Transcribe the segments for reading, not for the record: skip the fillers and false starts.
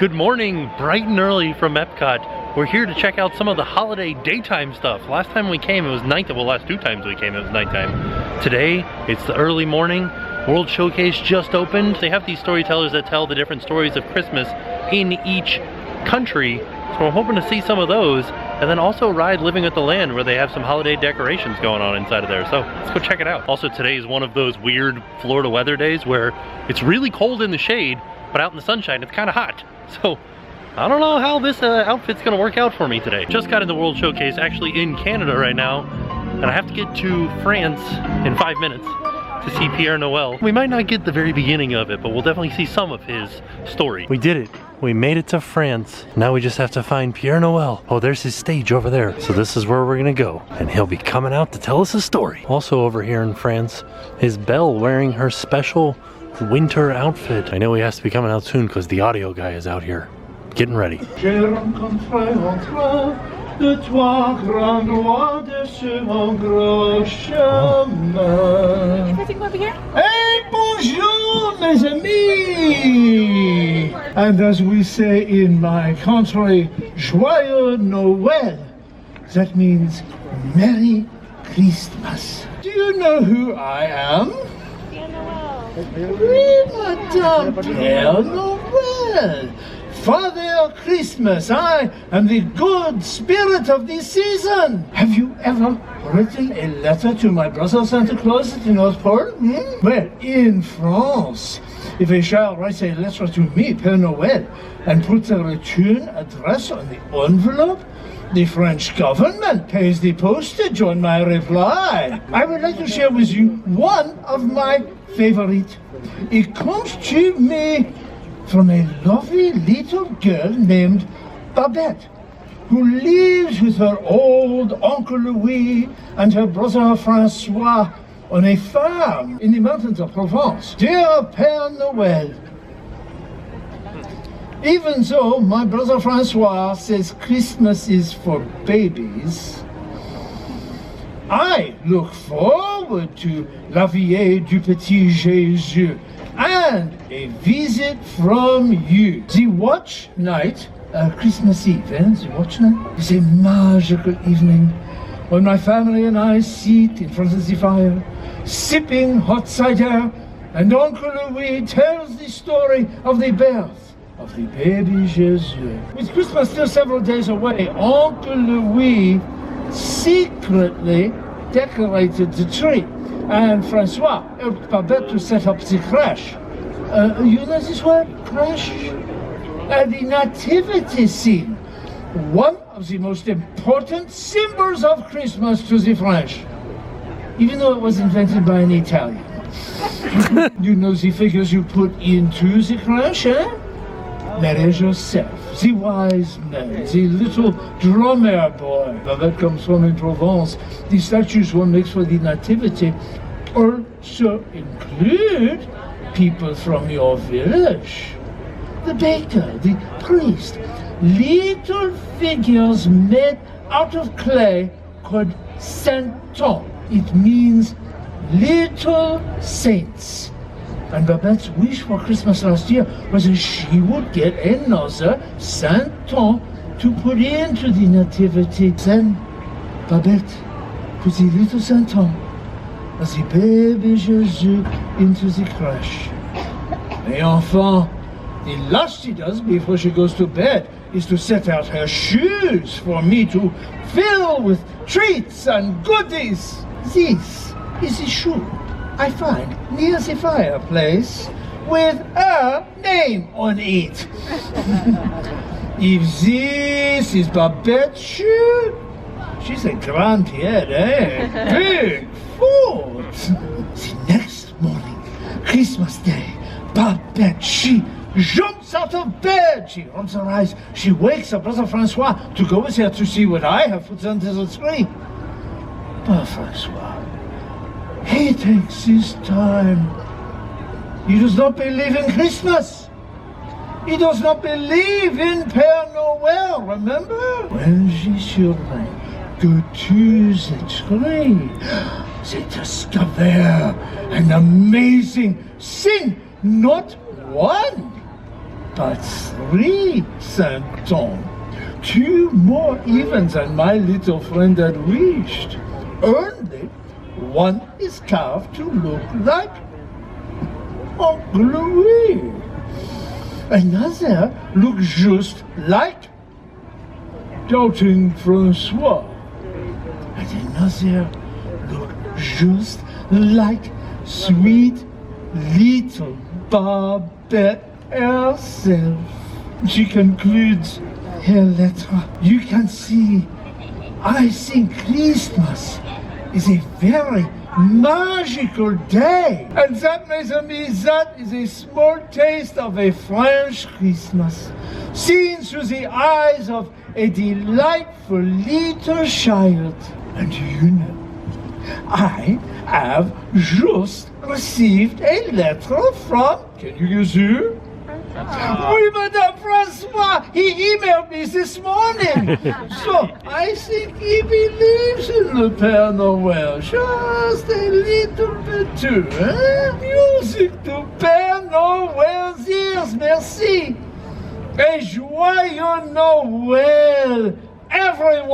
Good morning, bright and early from EPCOT. We're here to check out some of the holiday daytime stuff. Last time we came, it was nighttime. Well, last two times we came, it was nighttime. Today, it's the early morning. World Showcase just opened. They have these storytellers that tell the different stories of Christmas in each country. So I'm hoping to see some of those, and then also ride Living with the Land, where they have some holiday decorations going on inside of there. So let's go check it out. Also, today is one of those weird Florida weather days where it's really cold in the shade, but out in the sunshine, it's kind of hot. So I don't know how this outfit's gonna work out for me today. Just got in the World Showcase, actually in Canada right now, and I have to get to France in 5 minutes to see Pierre Noel. We might not get the very beginning of it, but we'll definitely see some of his story. We did it. We made it to France. Now we just have to find Pierre Noel. Oh, there's his stage over there. So this is where we're gonna go, and he'll be coming out to tell us a story. Also over here in France is Belle wearing her special winter outfit. I know he has to be coming out soon because the audio guy is out here getting ready. De toi, grand roi de ce gros chemin. Everything over here? Hey, bonjour, mes amis! And as we say in my country, Joyeux Noël. That means Merry Christmas. Do you know who I am? Pierre Noel. Oui, Madame Pierre Noël. Father Christmas, I am the good spirit of this season. Have you ever written a letter to my brother Santa Claus at the North Pole? Well, in France, if a child writes a letter to me, Père Noël, and puts a return address on the envelope, the French government pays the postage on my reply. I would like to share with you one of my favorite. It comes to me from a lovely little girl named Babette, who lives with her old Uncle Louis and her brother Francois on a farm in the mountains of Provence. Dear Père Noël, even though my brother Francois says Christmas is for babies, I look forward to La Vieille du Petit Jésus and a visit from you. The watch night, Christmas Eve, the watch night is a magical evening when my family and I sit in front of the fire, sipping hot cider, and Uncle Louis tells the story of the birth of the baby Jesus. With Christmas still several days away, Uncle Louis secretly decorated the tree, and Francois helped Babette to set up the crèche. You know this word, crèche? The nativity scene, one of the most important symbols of Christmas to the French, even though it was invented by an Italian. You know the figures you put into the crèche, eh? Marie Joseph, the wise men, the little drummer boy that comes from in Provence, the statues one makes for the nativity also include people from your village. The baker, the priest, little figures made out of clay called santons. It means little saints. And Babette's wish for Christmas last year was that she would get another santon to put into the nativity. Then Babette put the little santon as the baby Jesus into the crèche. Et enfin, the last she does before she goes to bed is to set out her shoes for me to fill with treats and goodies. This is the shoe I find near the fireplace with her name on it. If this is Babette's shoe, she's a grand Pierre, eh? Big foot. The next morning, Christmas Day, Babette, she jumps out of bed. She rubs her eyes. She wakes her brother Francois to go with her to see what I have put under the tree. But Francois, he takes his time. He does not believe in Christmas. He does not believe in Père Noël, remember? When je surveille go to the tree, they discover an amazing thing. Not one, but 3 Saint-Tons. 2 more even than my little friend had wished. Only one is carved to look like Uncle Louis. Another looks just like Doubting Francois. And another looks just like sweet little Babette herself. She concludes her letter. You can see, I think Christmas is a very magical day. And that, mes amis, that is a small taste of a French Christmas, seen through the eyes of a delightful little child. And you know, I have just received a letter from, can you guess who? Oui, Madame Francois, he emailed me this morning. So I think he believes in the Père Noël, just a little bit too. Music to Père Noël's ears, merci. Et joyeux Noël, everyone!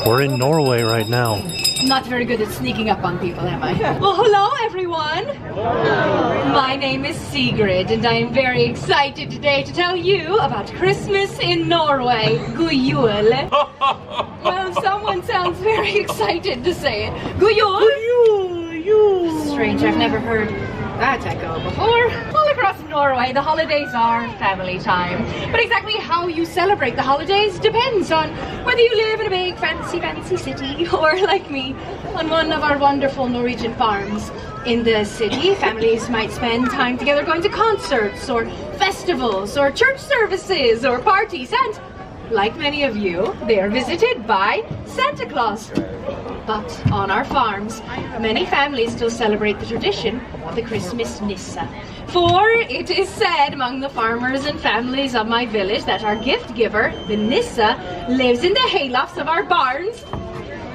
We're in Norway right now. Not very good at sneaking up on people, am I? Well, hello, everyone. My name is Sigrid, and I am very excited today to tell you about Christmas in Norway. God jul. Well, someone sounds very excited to say it. God jul. Strange, I've never heard that echo before. All across Norway, the holidays are family time. But exactly how you celebrate the holidays depends on whether you live in a big, fancy city, or like me, on one of our wonderful Norwegian farms. In the city, families might spend time together going to concerts, or festivals, or church services, or parties, and, like many of you, they are visited by Santa Claus. But on our farms, many families still celebrate the tradition of the Christmas Nissa. For it is said among the farmers and families of my village that our gift giver, the Nissa, lives in the haylofts of our barns.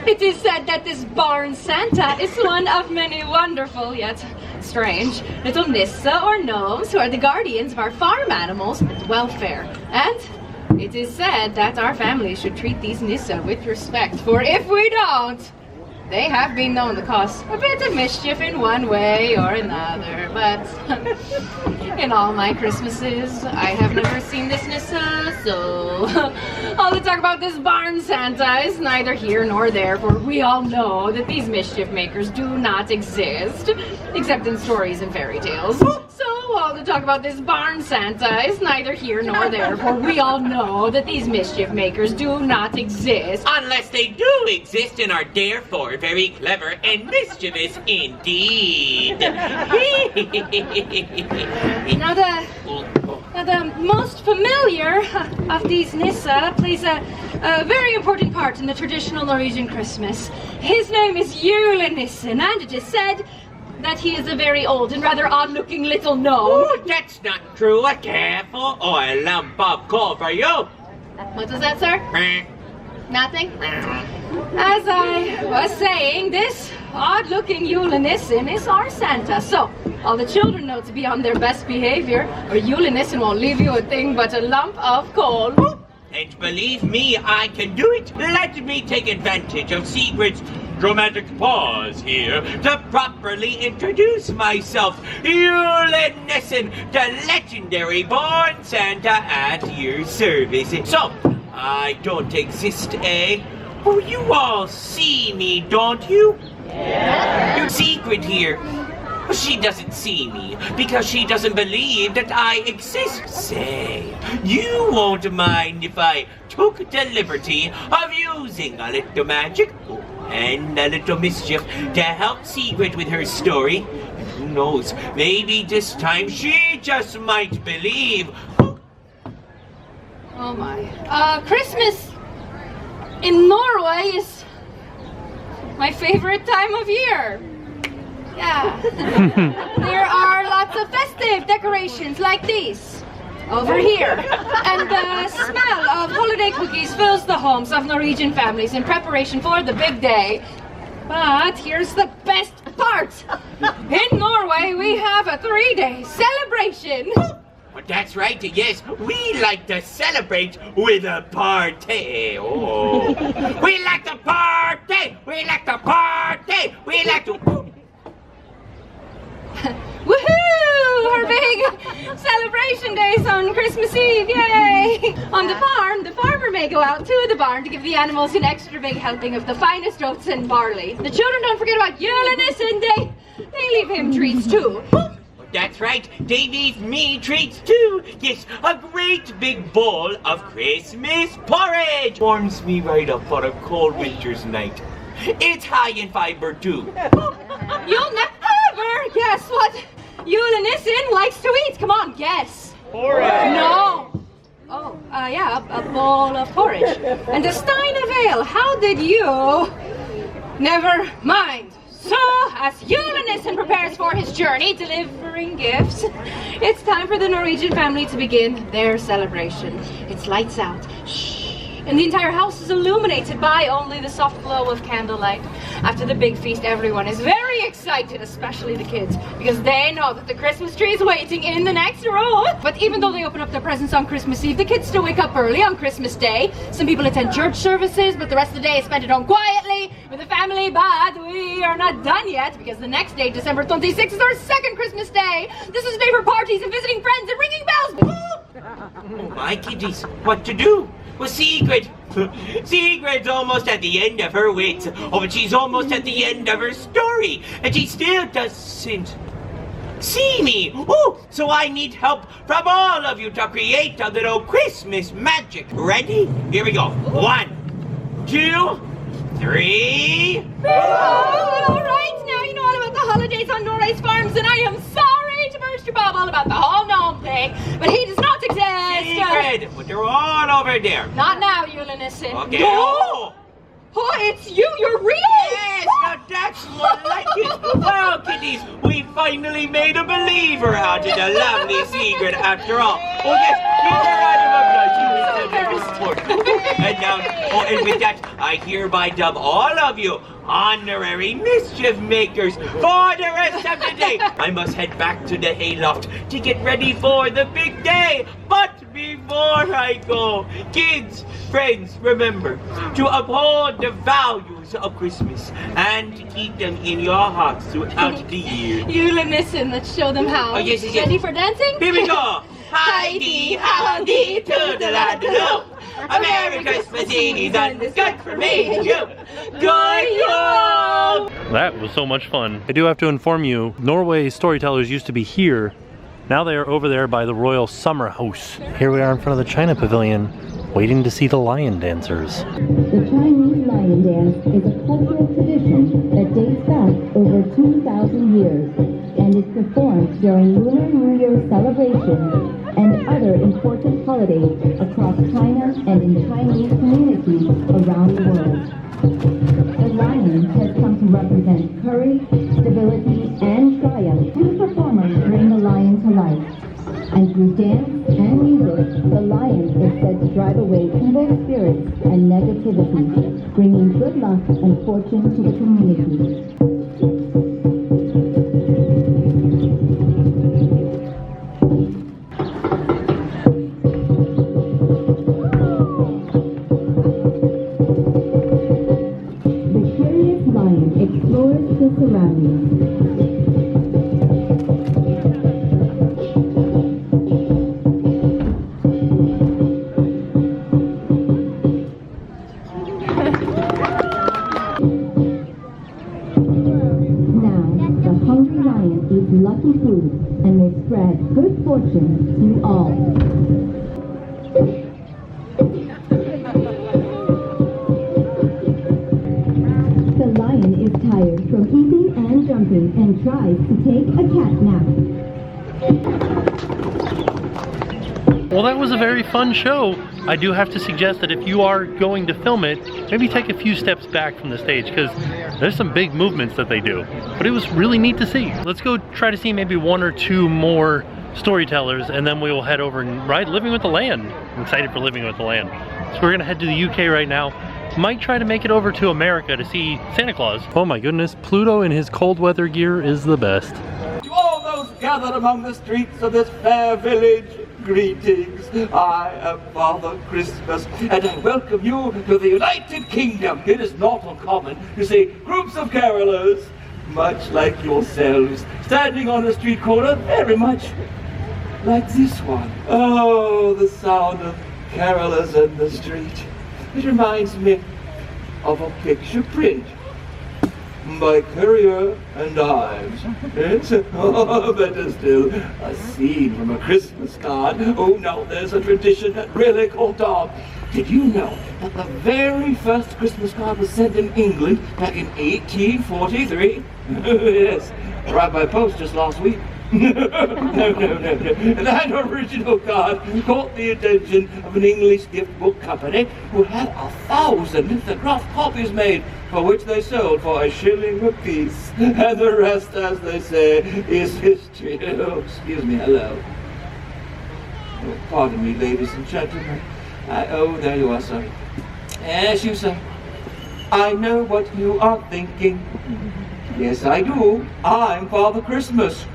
It is said that this barn Santa is one of many wonderful, yet strange, little Nissa or gnomes who are the guardians of our farm animals and welfare. And it is said that our families should treat these Nissa with respect, for if we don't, they have been known to cause a bit of mischief in one way or another. But in all my Christmases, I have never seen this Nissa, so all the talk about this barn Santa is neither here nor there, for we all know that these mischief makers do not exist, except in stories and fairy tales. So all the talk about this barn Santa is neither here nor there, for we all know that these mischief makers do not exist. Unless they do exist and are therefore very clever and mischievous indeed. Now the most familiar of these Nissa plays a very important part in the traditional Norwegian Christmas. His name is Julenissen, and it is said that he is a very old and rather odd-looking little gnome. Oh, that's not true. A careful or a lump of coal for you. What was that, sir? Nothing? As I was saying, this odd-looking Julenissen is our Santa, so all the children know to be on their best behavior, or Julenissen won't leave you a thing but a lump of coal. And believe me, I can do it. Let me take advantage of Sigrid's dramatic pause here to properly introduce myself. Julenissen, the legendary born Santa at your service. So, I don't exist, eh? Oh, you all see me, don't you? Yeah. Sigrid here. She doesn't see me because she doesn't believe that I exist. Say, you won't mind if I took the liberty of using a little magic and a little mischief to help Sigrid with her story. And who knows, maybe this time she just might believe. Oh my. Christmas in Norway is my favorite time of year. Yeah. There are lots of festive decorations like these over here. And the smell of holiday cookies fills the homes of Norwegian families in preparation for the big day. But here's the best part. In Norway, Norway, we have a 3-day celebration. But that's right, yes, we like to celebrate with a party. Oh, we like to party, we like to party, we like to... Woohoo! Our big celebration days on Christmas Eve, yay! On the farm, the farmer may go out to the barn to give the animals an extra big helping of the finest oats and barley. The children don't forget about Uranus, and they leave him treats too. That's right, they leave me treats too. Yes, a great big bowl of Christmas porridge. Warms me right up on a cold winter's night. It's high in fiber too. You'll never guess what Uranus likes to eat. Come on, guess. Porridge. No. Oh, yeah, a bowl of porridge. And a stein of ale. How did you... Never mind. So, as Uranus prepares for his journey, delivering gifts, it's time for the Norwegian family to begin their celebration. It's lights out. Shh. And the entire house is illuminated by only the soft glow of candlelight. After the big feast, everyone is very excited, especially the kids, because they know that the Christmas tree is waiting in the next room. But even though they open up their presents on Christmas Eve, the kids still wake up early on Christmas Day. Some people attend church services, but the rest of the day is spent at home quietly with the family. But we are not done yet, because the next day, December 26th, is our second Christmas Day. This is a day for parties and visiting friends and ringing bells. Oh my kiddies, what to do? Well, Sigrid's almost at the end of her wits. Oh, but she's almost at the end of her story. And she still doesn't see me. Oh, so I need help from all of you to create a little Christmas magic. Ready? Here we go. 1, 2, 3. Oh, all right, now you know all about the holidays on Norway's farms, and I am sorry to burst your bubble about the whole gnome thing, but he does not exist. Sigrid, but they're all over there. Not now, Uranus. Okay. No. Oh, it's you. You're real. Yes, now that's more like it. Well, kiddies, we finally made a believer out of the lovely Sigrid after all. Oh, yes, give her a round of applause. You very important. And now, and with that, I hereby dub all of you honorary mischief makers for the rest of the day. I must head back to the hayloft to get ready for the big day. But before I go, kids, friends, remember to uphold the values of Christmas and to keep them in your hearts throughout the year. Uranus, let's show them how. Oh, yes, yes, yes. Ready for dancing? Here we go. Heidi, howdy, to the lad below. A Merry Christmas season is good for me and you. Good yo! That was so much fun. I do have to inform you, Norway storytellers used to be here. Now they are over there by the Royal Summer House. Here we are in front of the China Pavilion, waiting to see the lion dancers. The Chinese lion dance is a cultural tradition that dates back over 2,000 years and is performed during Lunar New Year celebrations and other important holidays across China and in Chinese communities around the world. The lion has come to represent courage, stability, and triumph. Two performers bring the lion to life. And through dance and music, the lion is said to drive away evil spirits and negativity, bringing good luck and fortune to the community. The curious lion explores the surroundings. Lucky food and will spread good fortune to all. The lion is tired from eating and jumping and tries to take a cat nap. Well, that was a very fun show. I do have to suggest that if you are going to film it, maybe take a few steps back from the stage, because there's some big movements that they do. But it was really neat to see. Let's go try to see maybe 1 or 2 more storytellers, and then we will head over and ride Living with the Land. I'm excited for Living with the Land. So we're gonna head to the UK right now. Might try to make it over to America to see Santa Claus. Oh my goodness, Pluto in his cold weather gear is the best. To all carolers gathered among the streets of this fair village, greetings. I am Father Christmas, and I welcome you to the United Kingdom. It is not uncommon to see groups of carolers, much like yourselves, standing on a street corner, very much like this one. Oh, the sound of carolers in the street. It reminds me of a picture print by Courier and Ives. It's better still, a scene from a Christmas card. Oh, now there's a tradition that really caught on. Did you know that the very first Christmas card was sent in England back in 1843? Yes, arrived by post just last week. No. That original card caught the attention of an English gift book company who had 1,000 lithographed copies made, for which they sold for $1 apiece. And the rest, as they say, is history. Oh, excuse me, hello. Oh, pardon me, ladies and gentlemen. Oh, there you are, sir. Yes, you, sir. I know what you are thinking. Yes, I do. I'm Father Christmas.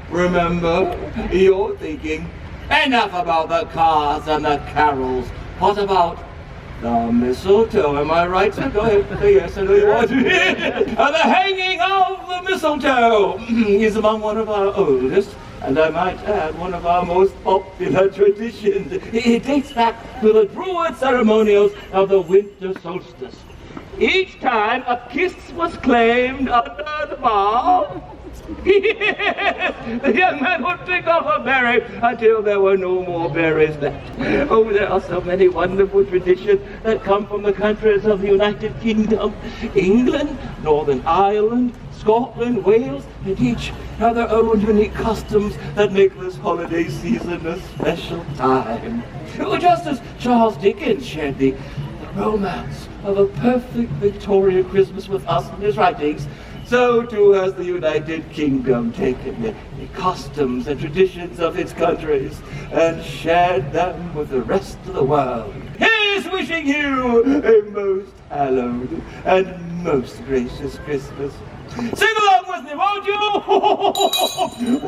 Remember, you're thinking, enough about the cards and the carols. What about the mistletoe? Am I right, sir? Go ahead. Yes, I know you want to. The hanging of the mistletoe is among one of our oldest, and I might add, one of our most popular traditions. It dates back to the Druid ceremonials of the winter solstice. Each time a kiss was claimed under the bough, yes, the young man would pick up a berry until there were no more berries left. Oh, there are so many wonderful traditions that come from the countries of the United Kingdom. England, Northern Ireland, Scotland, Wales, and each have their own unique customs that make this holiday season a special time. Just as Charles Dickens shared the romance of a perfect Victorian Christmas with us in his writings, so too has the United Kingdom taken the customs and traditions of its countries and shared them with the rest of the world. Here's wishing you a most hallowed and most gracious Christmas. Sing along with me, won't you?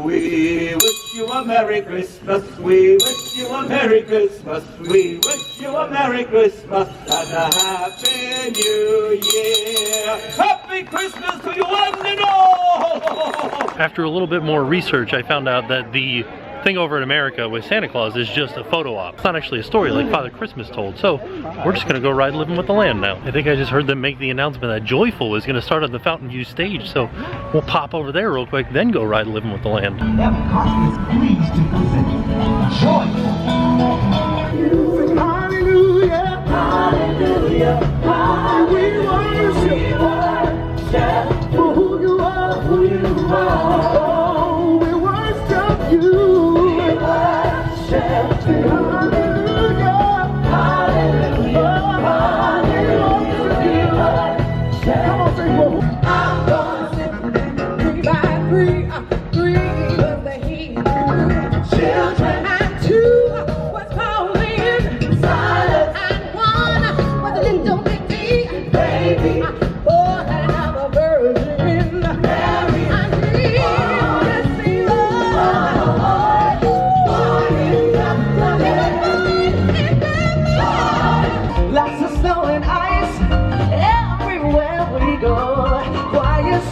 We wish you a Merry Christmas. We wish you a Merry Christmas. We wish you a Merry Christmas and a Happy New Year. Happy Christmas to you one and all. After a little bit more research, I found out that the thing over in America with Santa Claus is just a photo op. It's not actually a story like Father Christmas told. So we're just gonna go ride Living with the Land now. I think I just heard them make the announcement that Joyful is gonna start on the Fountain View stage. So we'll pop over there real quick, then go ride Living with the Land. EPCOT is pleased to present Joyful. Hallelujah, hallelujah, hallelujah. We worship for who you are, who you are. Oh, we worship you.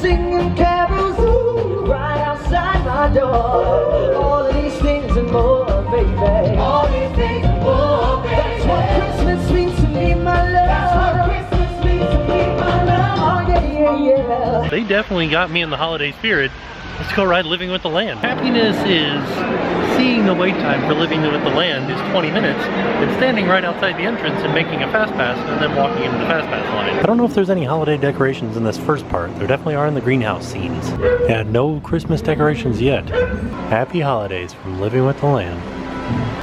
Singing carols right outside my door. All of these things and more, baby. All these things and more, baby. That's what Christmas means to me, my love. That's what Christmas means to me, my love. Oh, yeah. They definitely got me in the holiday spirit. Let's go ride Living with the Land. Happiness is seeing the wait time for Living with the Land is 20 minutes and standing right outside the entrance and making a fast pass and then walking into the fast pass line. I don't know if there's any holiday decorations in this first part. There definitely are in the greenhouse scenes. Yeah, no Christmas decorations yet. Happy holidays from Living with the Land.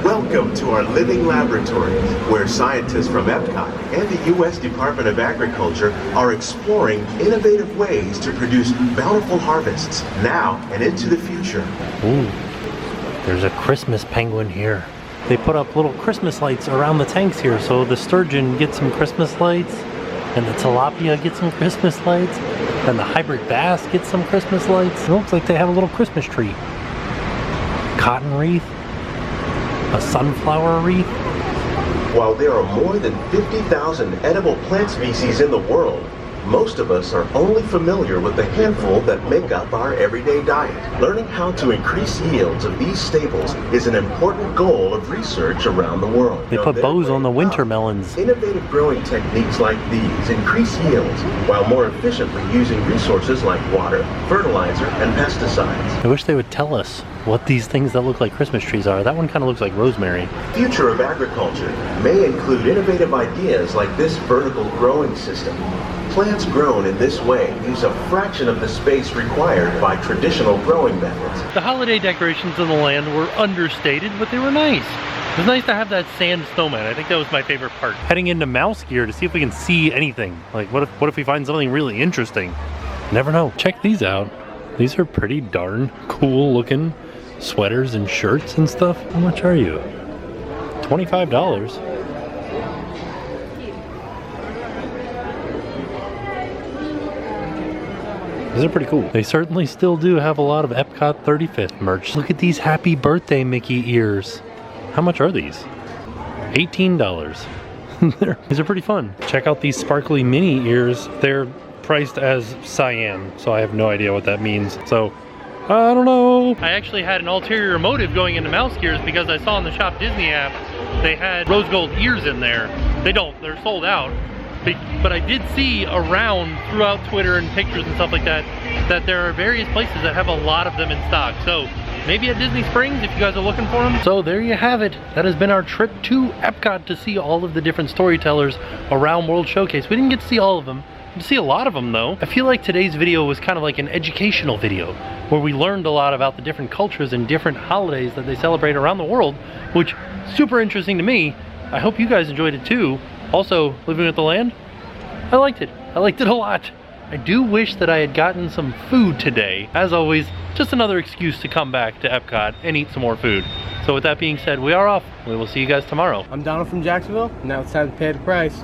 Welcome to our living laboratory, where scientists from EPCOT and the U.S. Department of Agriculture are exploring innovative ways to produce bountiful harvests now and into the future. Ooh, there's a Christmas penguin here. They put up little Christmas lights around the tanks here, so the sturgeon gets some Christmas lights, and the tilapia gets some Christmas lights, and the hybrid bass gets some Christmas lights. It looks like they have a little Christmas tree. cotton wreath, a sunflower wreath. While there are more than 50,000 edible plant species in the world, most of us are only familiar with the handful that make up our everyday diet. Learning how to increase yields of these staples is an important goal of research around the world. They put bows on the winter melons. Innovative growing techniques like these increase yields while more efficiently using resources like water, fertilizer, and pesticides. I wish they would tell us what these things that look like Christmas trees are. That one kind of looks like rosemary. The future of agriculture may include innovative ideas like this vertical growing system. Plants grown in this way use a fraction of the space required by traditional growing methods. The holiday decorations in the land were understated, but they were nice. It was nice to have that sand snowman. I think that was my favorite part. Heading into mouse gear to see if we can see anything. Like, what if we find something really interesting? Never know. Check these out. These are pretty darn cool looking sweaters and shirts and stuff. How much are you? $25. These are pretty cool. They certainly still do have a lot of EPCOT 35th merch. Look at these happy birthday Mickey ears. How much are these? $18. These are pretty fun. Check out these sparkly mini ears. They're priced as cyan, so I have no idea what that means. So, I don't know. I actually had an ulterior motive going into mouse gears because I saw in the Shop Disney app they had rose gold ears in there. They don't. They're sold out. But I did see around throughout Twitter and pictures and stuff like that that there are various places that have a lot of them in stock. So maybe at Disney Springs if you guys are looking for them. So there you have it. That has been our trip to EPCOT to see all of the different storytellers around World Showcase. We didn't get to see all of them. We see a lot of them though. I feel like today's video was kind of like an educational video where we learned a lot about the different cultures and different holidays that they celebrate around the world, which is super interesting to me. I hope you guys enjoyed it too. Also, living with the land, I liked it. I liked it a lot. I do wish that I had gotten some food today. As always, just another excuse to come back to EPCOT and eat some more food. So with that being said, we are off. We will see you guys tomorrow. I'm Donald from Jacksonville. Now it's time to pay the price.